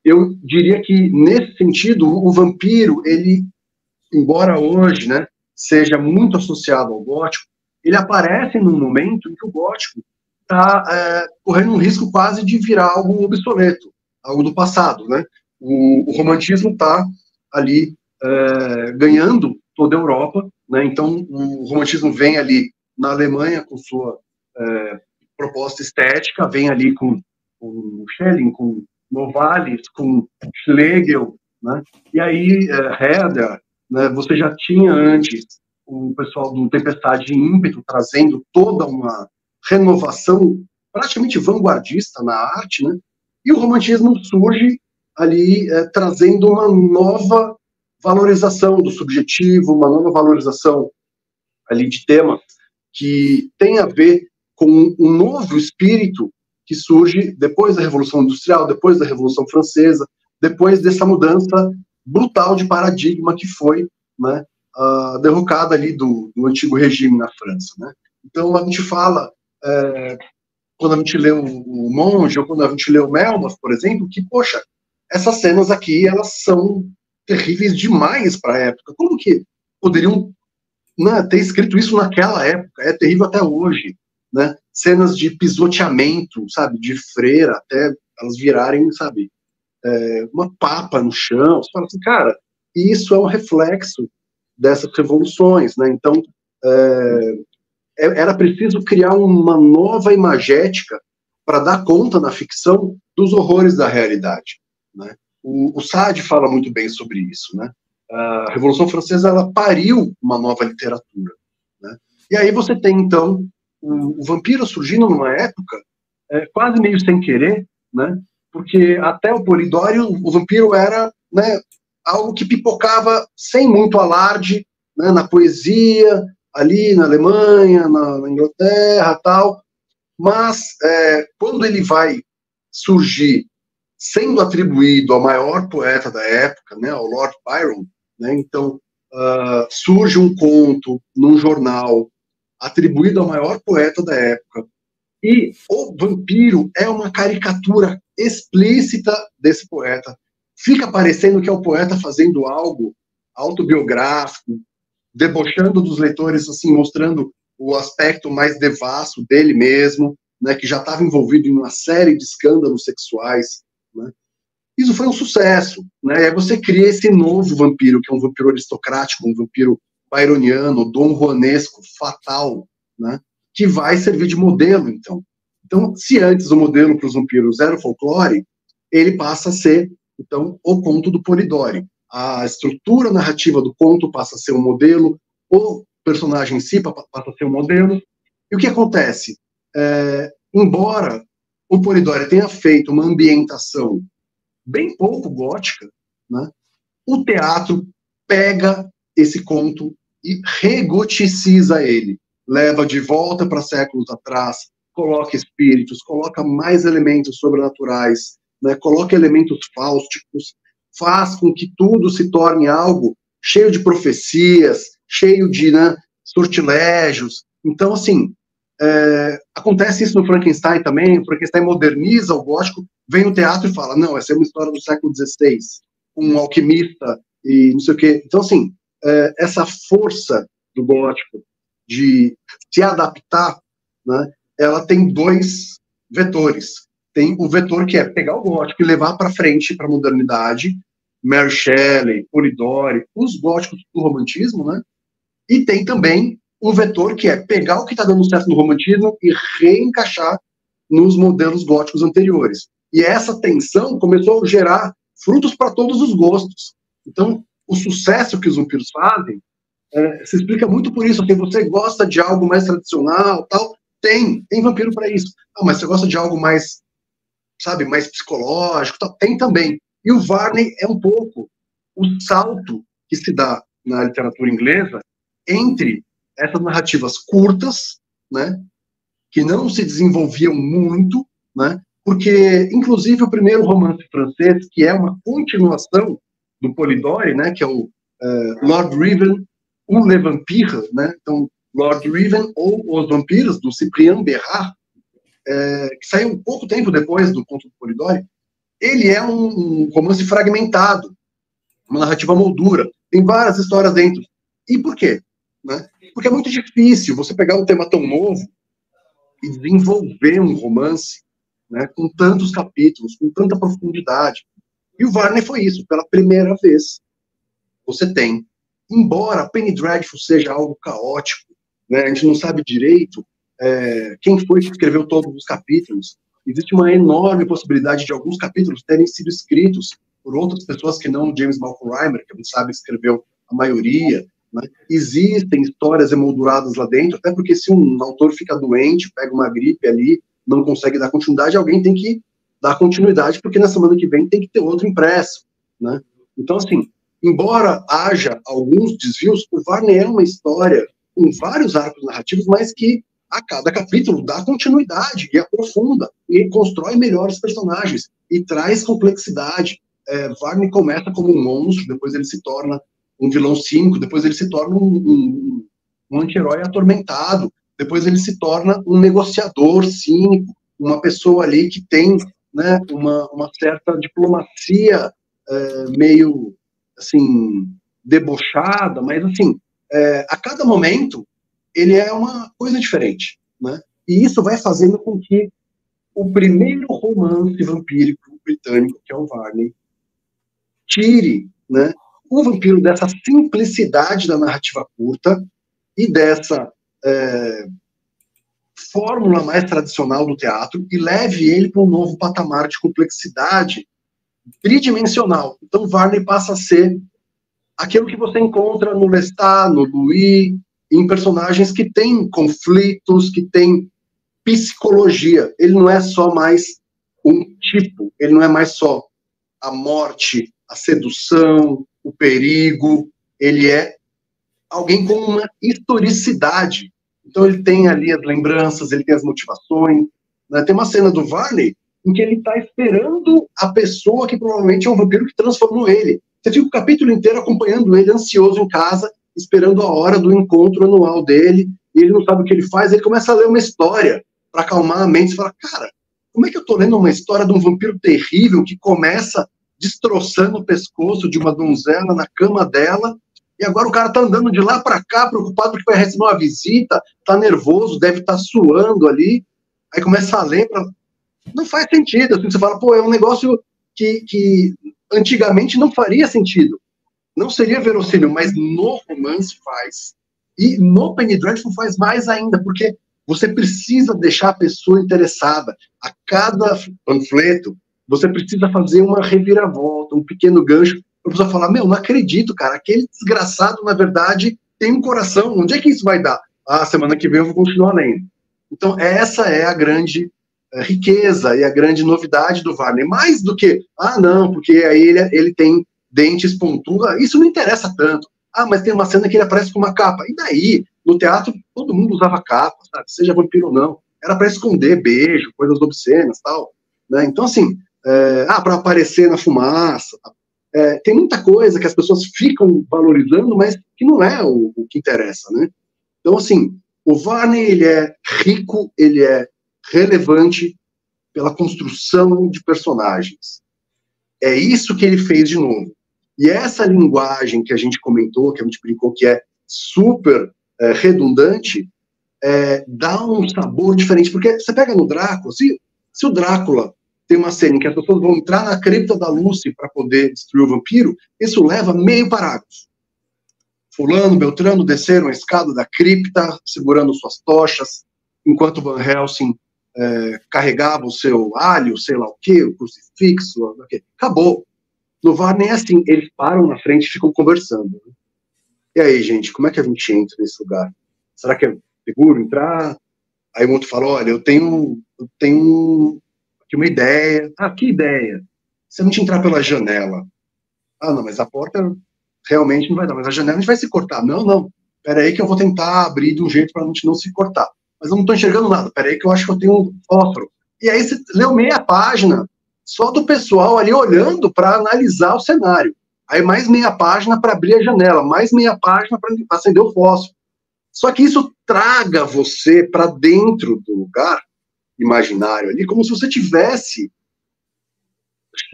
Eu diria que, nesse sentido, o vampiro, ele, embora hoje, né, seja muito associado ao gótico, ele aparece num momento em que o gótico está correndo um risco quase de virar algo obsoleto, algo do passado, né? O romantismo está ali ganhando toda a Europa, né? Então o romantismo vem ali na Alemanha com sua proposta estética, vem ali com Schelling, com Novalis, com Schlegel, né? E aí Herder, né? Você já tinha antes o pessoal do Tempestade de Ímpeto trazendo toda uma renovação praticamente vanguardista na arte, né? E o romantismo surge ali trazendo uma nova valorização do subjetivo, uma nova valorização ali de temas que tem a ver com um novo espírito que surge depois da Revolução Industrial, depois da Revolução Francesa, depois dessa mudança brutal de paradigma que foi, né, a derrocada ali do antigo regime na França, né? Então a gente fala, quando a gente lê o Monge, ou quando a gente lê o Melmoth, por exemplo, que, poxa, essas cenas aqui, elas são terríveis demais para a época. Como que poderiam, né, ter escrito isso naquela época? É terrível até hoje, né? Cenas de pisoteamento, sabe, de freira, até elas virarem, sabe, uma papa no chão. Você fala assim, cara, isso é um reflexo dessas revoluções, né? Então, era preciso criar uma nova imagética para dar conta na ficção dos horrores da realidade, né? O Sade fala muito bem sobre isso, né? A Revolução Francesa, ela pariu uma nova literatura, né? E aí você tem, então, o vampiro surgindo numa época quase meio sem querer, né? Porque até o Polidório, o vampiro era, né, algo que pipocava sem muito alarde, né, na poesia, ali na Alemanha, na Inglaterra, tal. Mas quando ele vai surgir sendo atribuído ao maior poeta da época, né, ao Lord Byron, né, então surge um conto num jornal atribuído ao maior poeta da época, e o vampiro é uma caricatura explícita desse poeta. Fica parecendo que é o poeta fazendo algo autobiográfico, debochando dos leitores, assim, mostrando o aspecto mais devasso dele mesmo, né, que já estava envolvido em uma série de escândalos sexuais, né. Isso foi um sucesso, né? E aí você cria esse novo vampiro, que é um vampiro aristocrático, um vampiro byroniano, dom juanesco, fatal, né? Que vai servir de modelo, então. Então, se antes o modelo para os vampiros era o folclore, ele passa a ser, então, o conto do Polidori. A estrutura narrativa do conto passa a ser um modelo, o personagem em si passa a ser um modelo. E o que acontece? Embora o Polidori tenha feito uma ambientação bem pouco gótica, né, o teatro pega esse conto e regoticiza ele, leva de volta para séculos atrás, coloca espíritos, coloca mais elementos sobrenaturais, né, coloca elementos fáusticos, faz com que tudo se torne algo cheio de profecias, cheio de, né, sortilégios. Então, assim, acontece isso no Frankenstein também. O Frankenstein moderniza o gótico, vem no teatro e fala, não, essa é uma história do século XVI, um alquimista e não sei o quê. Então, assim, essa força do gótico de se adaptar, né, ela tem dois vetores. Tem o vetor que é pegar o gótico e levar para frente, para a modernidade, Mary Shelley, Polidori, os góticos do romantismo, né? E tem também um vetor que é pegar o que está dando certo no romantismo e reencaixar nos modelos góticos anteriores. E essa tensão começou a gerar frutos para todos os gostos. Então, o sucesso que os vampiros fazem se explica muito por isso. Porque você gosta de algo mais tradicional, tal, tem vampiro para isso. Ah, mas você gosta de algo mais, sabe, mais psicológico, tal, tem também. E o Varney é um pouco o salto que se dá na literatura inglesa entre essas narrativas curtas, né, que não se desenvolviam muito, né, porque, inclusive, o primeiro romance francês, que é uma continuação do Polidori, né, que é o Lord Riven, ou Les Vampires, né, então, Lord Riven ou Os Vampiros, do Cyprien Berard, que saiu um pouco tempo depois do conto do Polidori, ele é um romance fragmentado, uma narrativa moldura, tem várias histórias dentro. E por quê? Né? Porque é muito difícil você pegar um tema tão novo e desenvolver um romance, né, com tantos capítulos, com tanta profundidade. E o Varney foi isso, pela primeira vez. Você tem, embora Penny Dreadful seja algo caótico, né, a gente não sabe direito quem foi que escreveu todos os capítulos. Existe uma enorme possibilidade de alguns capítulos terem sido escritos por outras pessoas que não o James Malcolm Reimer, que a gente sabe escreveu a maioria. Né? Existem histórias emolduradas lá dentro, até porque se um autor fica doente, pega uma gripe ali, não consegue dar continuidade, alguém tem que dar continuidade, porque na semana que vem tem que ter outro impresso. Né? Então, assim, embora haja alguns desvios, o Varney é uma história com vários arcos narrativos, mas que a cada capítulo dá continuidade e aprofunda, e constrói melhores personagens, e traz complexidade. Varney começa como um monstro, depois ele se torna um vilão cínico, depois ele se torna um anti-herói atormentado, depois ele se torna um negociador cínico, uma pessoa ali que tem, né, uma certa diplomacia meio, assim, debochada, mas, assim, a cada momento ele é uma coisa diferente, né? E isso vai fazendo com que o primeiro romance vampírico britânico, que é o Varney, tire, né, o vampiro dessa simplicidade da narrativa curta e dessa fórmula mais tradicional do teatro e leve ele para um novo patamar de complexidade tridimensional. Então, Varney passa a ser aquilo que você encontra no Lestat, no Louis, em personagens que têm conflitos, que têm psicologia. Ele não é só mais um tipo, ele não é mais só a morte, a sedução, o perigo, ele é alguém com uma historicidade. Então ele tem ali as lembranças, ele tem as motivações. Né? Tem uma cena do Varney em que ele está esperando a pessoa que provavelmente é um vampiro que transformou ele. Você fica o capítulo inteiro acompanhando ele, ansioso em casa, esperando a hora do encontro anual dele, e ele não sabe o que ele faz, ele começa a ler uma história para acalmar a mente e fala, cara, como é que eu tô lendo uma história de um vampiro terrível que começa destroçando o pescoço de uma donzela na cama dela, e agora o cara tá andando de lá para cá, preocupado porque vai receber uma visita, tá nervoso, deve estar suando ali, aí começa a ler, não faz sentido, assim, você fala, pô, é um negócio que antigamente não faria sentido, não seria verossímil, mas no romance faz, e no Penny Dreadful faz mais ainda, porque você precisa deixar a pessoa interessada, a cada panfleto, você precisa fazer uma reviravolta, um pequeno gancho, para a pessoa falar, meu, não acredito, cara, aquele desgraçado, na verdade, tem um coração, onde é que isso vai dar? Ah, semana que vem eu vou continuar lendo. Então, essa é a grande riqueza e a grande novidade do Varney, mais do que, não, porque aí ele tem dentes pontudos, isso não interessa tanto. Mas tem uma cena que ele aparece com uma capa, e daí? No teatro, todo mundo usava capa, sabe? Seja vampiro ou não, era para esconder beijo, coisas obscenas, tal, né? Então, assim, para aparecer na fumaça, tem muita coisa que as pessoas ficam valorizando, mas que não é o que interessa, né? Então, assim, o Varney, ele é rico, ele é relevante pela construção de personagens. É isso que ele fez de novo. E essa linguagem que a gente comentou, que a gente brincou que é super redundante, dá um sabor diferente. Porque você pega no Drácula, se o Drácula tem uma cena em que as pessoas vão entrar na cripta da Lucy para poder destruir o vampiro, isso leva meio parágrafo. Fulano, Beltrano desceram a escada da cripta, segurando suas tochas, enquanto Van Helsing carregava o seu alho, sei lá o quê, o crucifixo, o quê. Acabou. No Varney é assim, eles param na frente e ficam conversando. Né? E aí, gente, como é que a gente entra nesse lugar? Será que é seguro entrar? Aí o outro fala, olha, eu tenho aqui uma ideia. Que ideia? Se a gente entrar pela janela. Não, mas a porta realmente não vai dar, mas a janela a gente vai se cortar. Não, peraí que eu vou tentar abrir de um jeito para a gente não se cortar. Mas eu não estou enxergando nada, peraí que eu acho que eu tenho um fósforo. E aí você leu meia página só do pessoal ali olhando para analisar o cenário. Aí mais meia página para abrir a janela, mais meia página para acender o fósforo. Só que isso traga você para dentro do lugar imaginário ali, como se você tivesse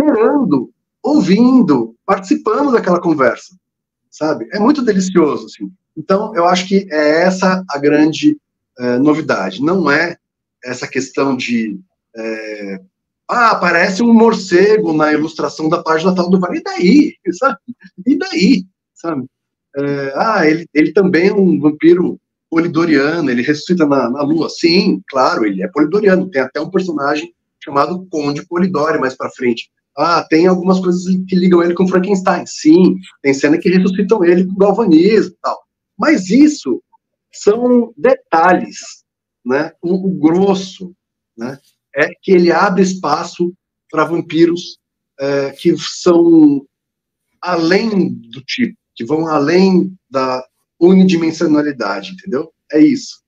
esperando, ouvindo, participando daquela conversa, sabe? É muito delicioso, assim. Então, eu acho que é essa a grande novidade. Não é essa questão de aparece um morcego na ilustração da página tal do Vale, e daí, sabe? E daí, sabe? Ele também é um vampiro polidoriano, ele ressuscita na Lua. Sim, claro, ele é polidoriano. Tem até um personagem chamado Conde Polidori mais pra frente. Tem algumas coisas que ligam ele com Frankenstein. Sim, tem cena que ressuscitam ele com galvanismo e tal. Mas isso são detalhes, né? O grosso, né? É que ele abre espaço para vampiros que são além do tipo, que vão além da unidimensionalidade, entendeu? É isso.